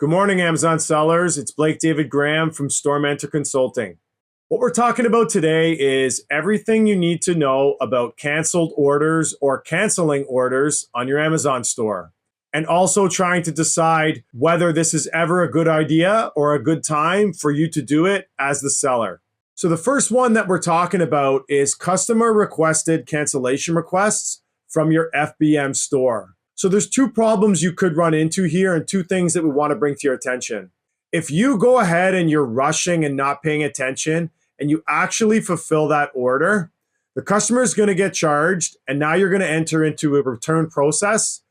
Good morning, Amazon sellers. It's Blake David Graham from Store Mentor Consulting. What we're talking about today is everything you need to know about canceled orders or canceling orders on your Amazon store, and also trying to decide whether this is ever a good idea or a good time for you to do it as the seller. So the first one that we're talking about is customer requested cancellation requests from your FBM store. So there's two problems you could run into here and two things that we want to bring to your attention. If you go ahead and you're rushing and not paying attention and you actually fulfill that order, the customer is going to get charged and now you're going to enter into a return process,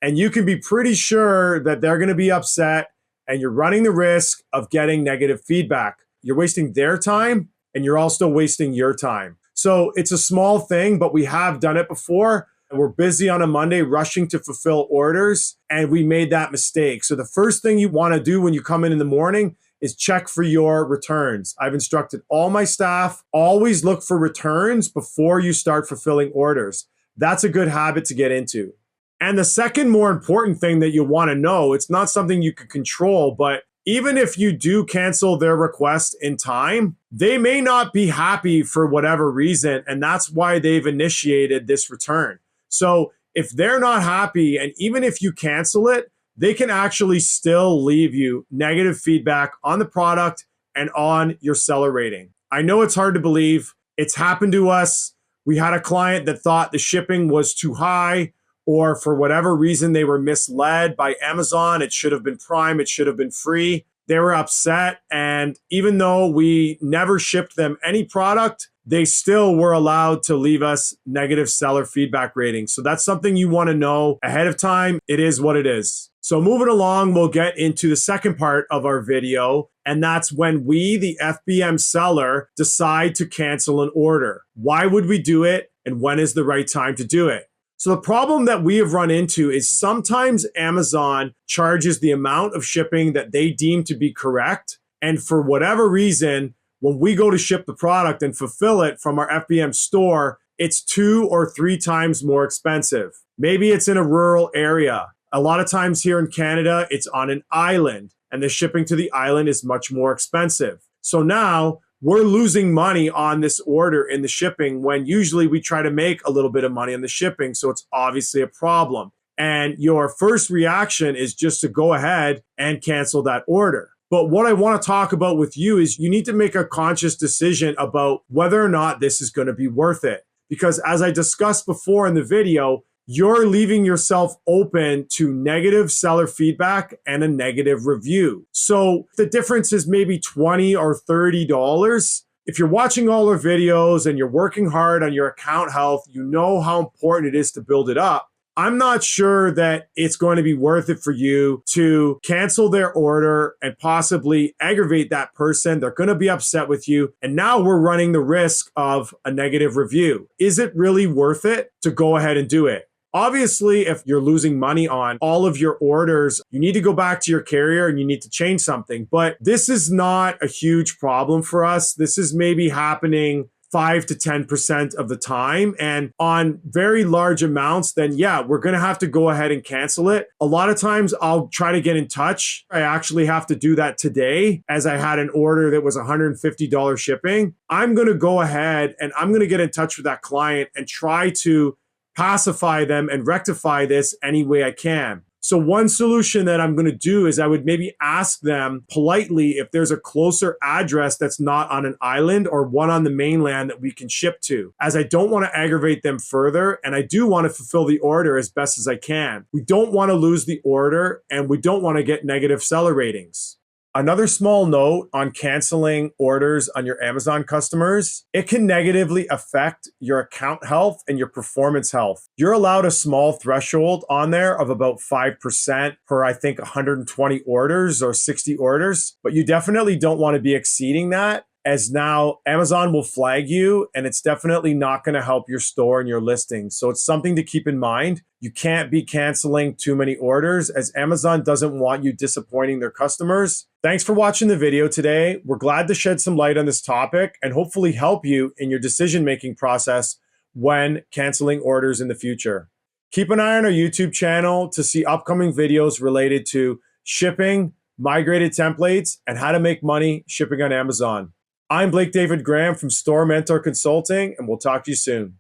and you can be pretty sure that they're going to be upset and you're running the risk of getting negative feedback. You're wasting their time and you're also wasting your time. So it's a small thing, but we have done it before. We're busy on a Monday rushing to fulfill orders, and we made that mistake. So the first thing you want to do when you come in the morning is check for your returns. I've instructed all my staff, always look for returns before you start fulfilling orders. That's a good habit to get into. And the second more important thing that you want to know, it's not something you can control, but even if you do cancel their request in time, they may not be happy for whatever reason, and that's why they've initiated this return. So if they're not happy, and even if you cancel it, they can actually still leave you negative feedback on the product and on your seller rating. I know it's hard to believe. It's happened to us. We had a client that thought the shipping was too high, or for whatever reason, they were misled by Amazon. It should have been Prime. It should have been free. They were upset. And even though we never shipped them any product, they still were allowed to leave us negative seller feedback ratings. So that's something you want to know ahead of time. It is what it is. So moving along, we'll get into the second part of our video, and that's when we, the FBM seller, decide to cancel an order. Why would we do it, and when is the right time to do it? So the problem that we have run into is sometimes Amazon charges the amount of shipping that they deem to be correct, and for whatever reason, when we go to ship the product and fulfill it from our FBM store, it's 2 or 3 times more expensive. Maybe it's in a rural area. A lot of times here in Canada, it's on an island, and the shipping to the island is much more expensive. So now we're losing money on this order in the shipping when usually we try to make a little bit of money on the shipping. So it's obviously a problem. And your first reaction is just to go ahead and cancel that order. But what I want to talk about with you is you need to make a conscious decision about whether or not this is going to be worth it. Because as I discussed before in the video, you're leaving yourself open to negative seller feedback and a negative review. So the difference is maybe $20 or $30. If you're watching all our videos and you're working hard on your account health, you know how important it is to build it up. I'm not sure that it's going to be worth it for you to cancel their order and possibly aggravate that person. They're going to be upset with you. And now we're running the risk of a negative review. Is it really worth it to go ahead and do it? Obviously, if you're losing money on all of your orders, you need to go back to your carrier and you need to change something. But this is not a huge problem for us. This is maybe happening 5 to 10% of the time. And on very large amounts, then yeah, we're going to have to go ahead and cancel it. A lot of times I'll try to get in touch. I actually have to do that today as I had an order that was $150 shipping. I'm going to go ahead and I'm going to get in touch with that client and try to pacify them and rectify this any way I can. So one solution that I'm going to do is I would maybe ask them politely if there's a closer address that's not on an island or one on the mainland that we can ship to, as I don't want to aggravate them further and I do want to fulfill the order as best as I can. We don't want to lose the order and we don't want to get negative seller ratings. Another small note on canceling orders on your Amazon customers, it can negatively affect your account health and your performance health. You're allowed a small threshold on there of about 5% per, I think, 120 orders or 60 orders, but you definitely don't want to be exceeding that, as now Amazon will flag you and it's definitely not going to help your store and your listing. So it's something to keep in mind. You can't be canceling too many orders as Amazon doesn't want you disappointing their customers. Thanks for watching the video today. We're glad to shed some light on this topic and hopefully help you in your decision-making process when canceling orders in the future. Keep an eye on our YouTube channel to see upcoming videos related to shipping, migrated templates, and how to make money shipping on Amazon. I'm Blake David Graham from Store Mentor Consulting, and we'll talk to you soon.